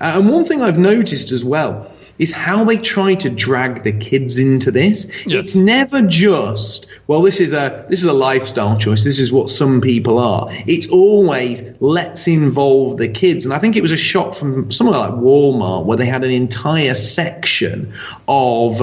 And one thing I've noticed as well is how they try to drag the kids into this. Yes. It's never just, well, this is a lifestyle choice. This is what some people are. It's always, let's involve the kids. And I think it was a shot from somewhere like Walmart where they had an entire section of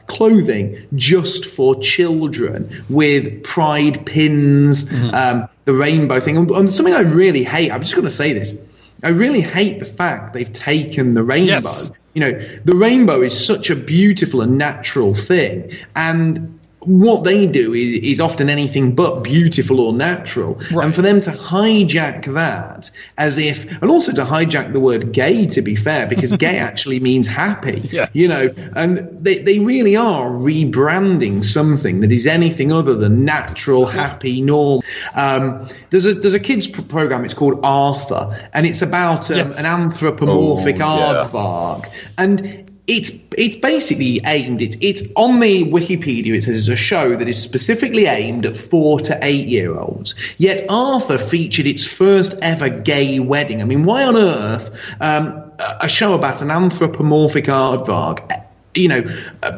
clothing just for children with pride pins, the rainbow thing. And something I really hate, I'm just going to say this, I really hate the fact they've taken the rainbow. Yes. You know, the rainbow is such a beautiful and natural thing, and what they do is often anything but beautiful or natural. Right. And for them to hijack that as if, and also to hijack the word gay, to be fair, because gay actually means happy, you know, and they really are rebranding something that is anything other than natural, happy, normal. There's a kids program, it's called Arthur, and it's about an anthropomorphic aardvark. And it's basically aimed, it's on the Wikipedia, it says it's a show that is specifically aimed at 4 to 8 year olds. Yet Arthur featured its first ever gay wedding. I mean, why on earth a show about an anthropomorphic aardvark, you know,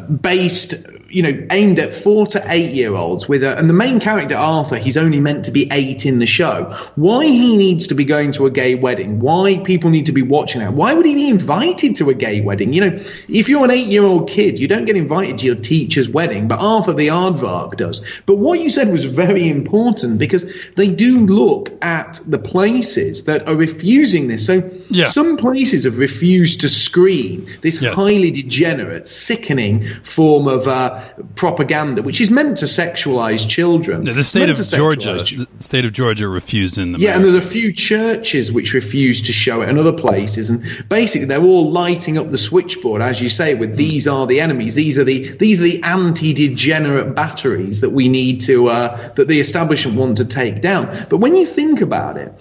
based, you know, aimed at 4 to 8 year olds and the main character, Arthur, he's only meant to be 8 in the show. Why he needs to be going to a gay wedding, why people need to be watching that, why would he be invited to a gay wedding? You know, if you're an 8-year-old kid, you don't get invited to your teacher's wedding, but Arthur the aardvark does. But what you said was very important, because they do look at the places that are refusing this. So some places have refused to screen this highly degenerate, sickening form of propaganda, which is meant to sexualize children. The state of Georgia refused in the and there's a few churches which refuse to show it, and other places, and basically they're all lighting up the switchboard, as you say, with these are the enemies, these are the anti-degenerate batteries that we need to that the establishment want to take down. But when you think about it,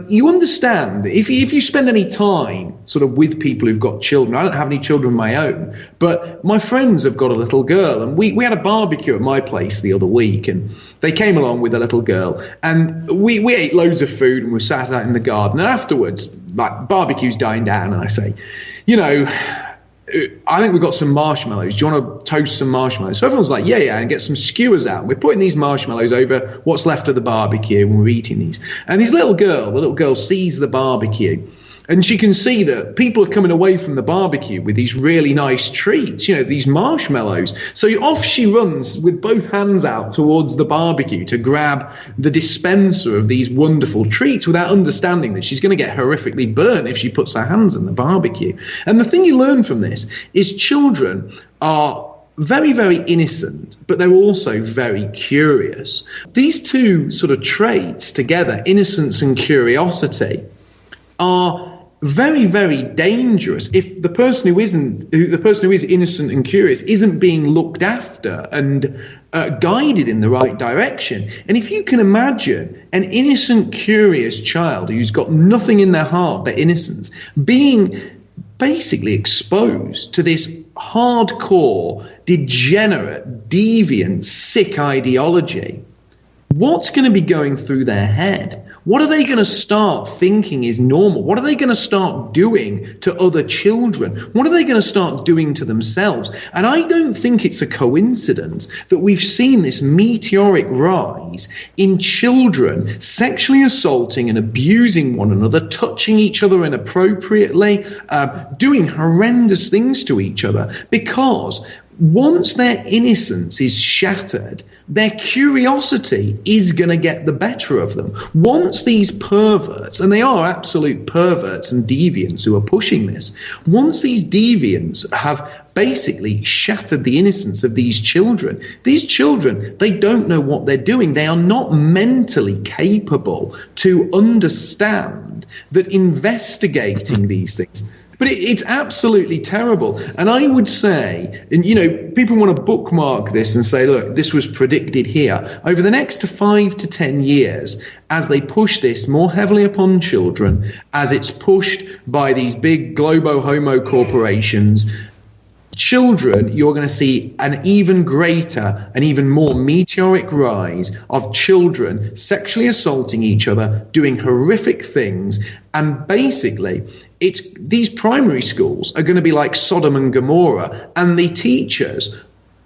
you understand, if you spend any time sort of with people who've got children, I don't have any children of my own, but my friends have got a little girl, and we had a barbecue at my place the other week, and they came along with a little girl, and we ate loads of food, and we sat out in the garden, and afterwards, like, barbecue's dying down, and I say, you know, I think we've got some marshmallows. Do you want to toast some marshmallows? So everyone's like, yeah, and get some skewers out. We're putting these marshmallows over what's left of the barbecue when we're eating these. And the little girl sees the barbecue, and she can see that people are coming away from the barbecue with these really nice treats, you know, these marshmallows. So off she runs with both hands out towards the barbecue to grab the dispenser of these wonderful treats, without understanding that she's going to get horrifically burnt if she puts her hands in the barbecue. And the thing you learn from this is children are very, very innocent, but they're also very curious. These two sort of traits together, innocence and curiosity, are very, very dangerous if the person who is innocent and curious isn't being looked after and guided in the right direction. And if you can imagine an innocent, curious child who's got nothing in their heart but innocence being basically exposed to this hardcore, degenerate, deviant, sick ideology, what's going to be going through their head? What are they going to start thinking is normal? What are they going to start doing to other children? What are they going to start doing to themselves? And I don't think it's a coincidence that we've seen this meteoric rise in children sexually assaulting and abusing one another, touching each other inappropriately, doing horrendous things to each other, because once their innocence is shattered, their curiosity is going to get the better of them. Once these perverts, and they are absolute perverts and deviants who are pushing this, once these deviants have basically shattered the innocence of these children, they don't know what they're doing. They are not mentally capable to understand that investigating these things. But it's absolutely terrible. And I would say, and people want to bookmark this and say, look, this was predicted here. Over the next 5 to 10 years, as they push this more heavily upon children, as it's pushed by these big globo-homo corporations, children, you're going to see an even greater and even more meteoric rise of children sexually assaulting each other, doing horrific things, and basically these primary schools are going to be like Sodom and Gomorrah, and the teachers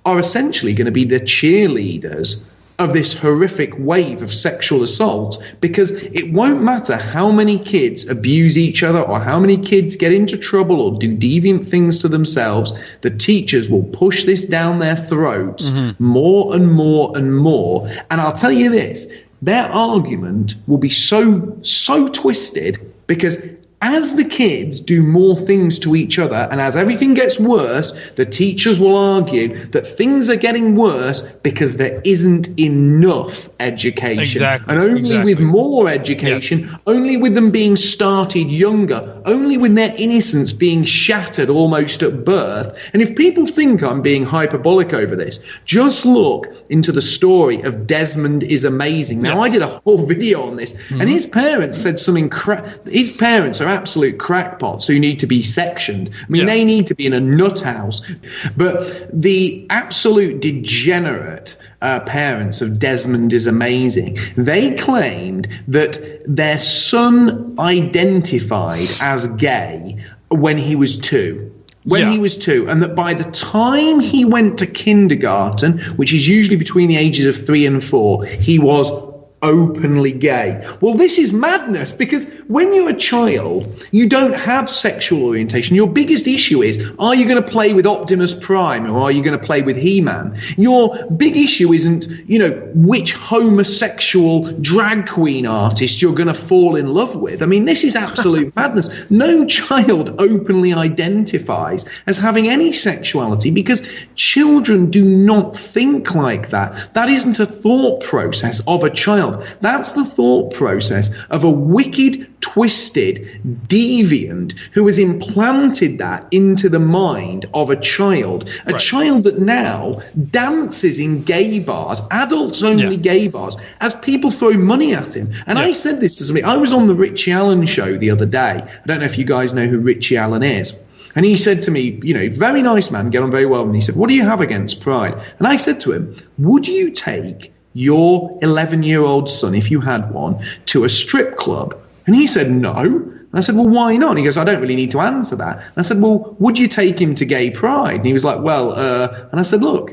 are essentially going to be the cheerleaders of this horrific wave of sexual assault, because it won't matter how many kids abuse each other or how many kids get into trouble or do deviant things to themselves. The teachers will push this down their throats more and more and more. And I'll tell you this, their argument will be so twisted, because as the kids do more things to each other and as everything gets worse, the teachers will argue that things are getting worse because there isn't enough education. Exactly. And only with more education, only with them being started younger, only with their innocence being shattered almost at birth. And if people think I'm being hyperbolic over this, just look into the story of Desmond is Amazing. Now, I did a whole video on this, and his parents said something his parents are absolute crackpots who need to be sectioned. I mean, they need to be in a nut house. But the absolute degenerate parents of Desmond is Amazing, they claimed that their son identified as gay when he was 2. He was 2, and that by the time he went to kindergarten, which is usually between the ages of 3 and 4, he was openly gay. Well, this is madness, because when you're a child, you don't have sexual orientation. Your biggest issue is, are you going to play with Optimus Prime or are you going to play with He-Man? Your big issue isn't, which homosexual drag queen artist you're going to fall in love with. I mean, this is absolute madness. No child openly identifies as having any sexuality, because children do not think like that. That isn't a thought process of a child. That's the thought process of a wicked, twisted deviant who has implanted that into the mind of a child. A child that now dances in gay bars, adults-only gay bars, as people throw money at him. And I said this to somebody. I was on the Richie Allen show the other day. I don't know if you guys know who Richie Allen is. And he said to me, very nice man, get on very well. And he said, what do you have against pride? And I said to him, would you take your 11-year-old son, if you had one, to a strip club? And he said, no. And I said, well, why not? And he goes, I don't really need to answer that. And I said, well, would you take him to gay pride? And he was like, well, and I said, look,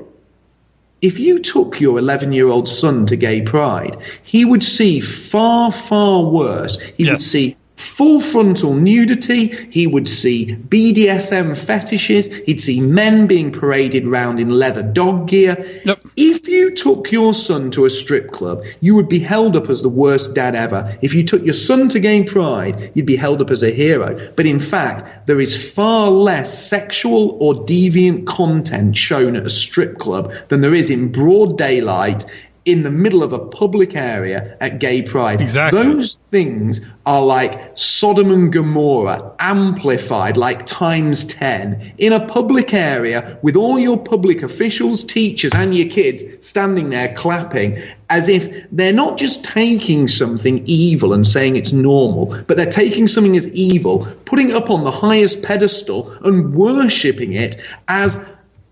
if you took your 11-year-old son to gay pride, he would see far, far worse. He would see full frontal nudity, he would see BDSM fetishes, he'd see men being paraded around in leather dog gear. If you took your son to a strip club, you would be held up as the worst dad ever. If you took your son to gay pride, you'd be held up as a hero. But in fact, there is far less sexual or deviant content shown at a strip club than there is in broad daylight in the middle of a public area at gay pride. Exactly. Those things are like Sodom and Gomorrah amplified like times 10 in a public area with all your public officials, teachers and your kids standing there clapping as if they're not just taking something evil and saying it's normal, but they're taking something as evil, putting it up on the highest pedestal and worshipping it as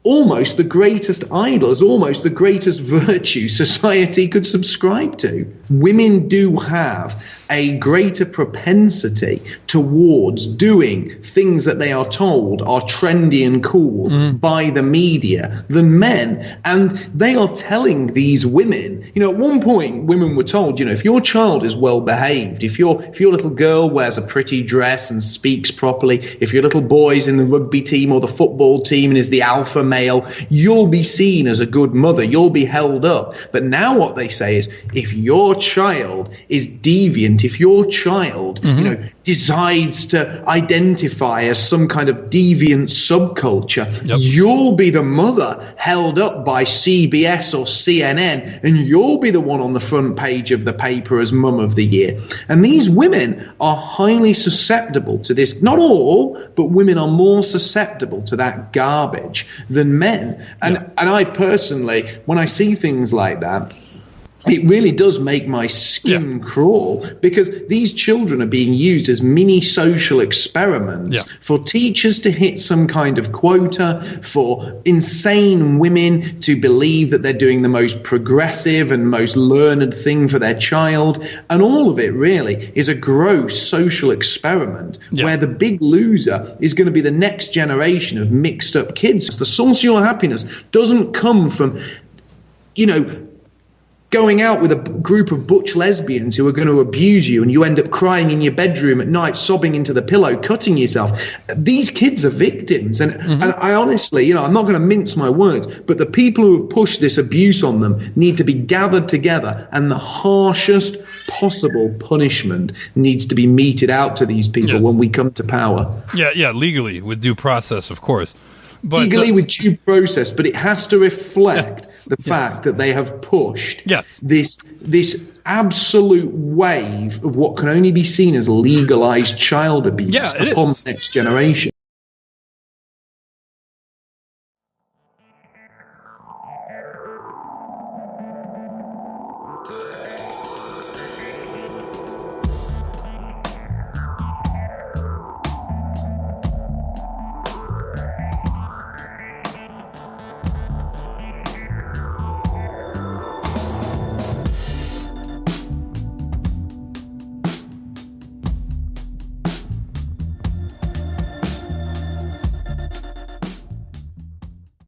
almost the greatest idol, as almost the greatest virtue society could subscribe to. Women do have a greater propensity towards doing things that they are told are trendy and cool by the media than men. And they are telling these women, at one point women were told, if your child is well behaved, if your little girl wears a pretty dress and speaks properly, if your little boy's in the rugby team or the football team and is the alpha male, you'll be seen as a good mother, you'll be held up. But now what they say is, if your child is deviant, if your child, decides to identify as some kind of deviant subculture, you'll be the mother held up by CBS or CNN, and you'll be the one on the front page of the paper as Mum of the Year. And these women are highly susceptible to this. Not all, but women are more susceptible to that garbage than men. And I personally, when I see things like that, it really does make my skin crawl, because these children are being used as mini social experiments for teachers to hit some kind of quota, for insane women to believe that they're doing the most progressive and most learned thing for their child. And all of it really is a gross social experiment where the big loser is going to be the next generation of mixed up kids. The source of your happiness doesn't come from, going out with a group of butch lesbians who are going to abuse you, and you end up crying in your bedroom at night, sobbing into the pillow, cutting yourself. These kids are victims. And I honestly, I'm not going to mince my words, but the people who have pushed this abuse on them need to be gathered together, and the harshest possible punishment needs to be meted out to these people when we come to power. Legally, with due process, of course. But, legally with due process, but it has to reflect the fact that they have pushed this absolute wave of what can only be seen as legalized child abuse upon the next generation.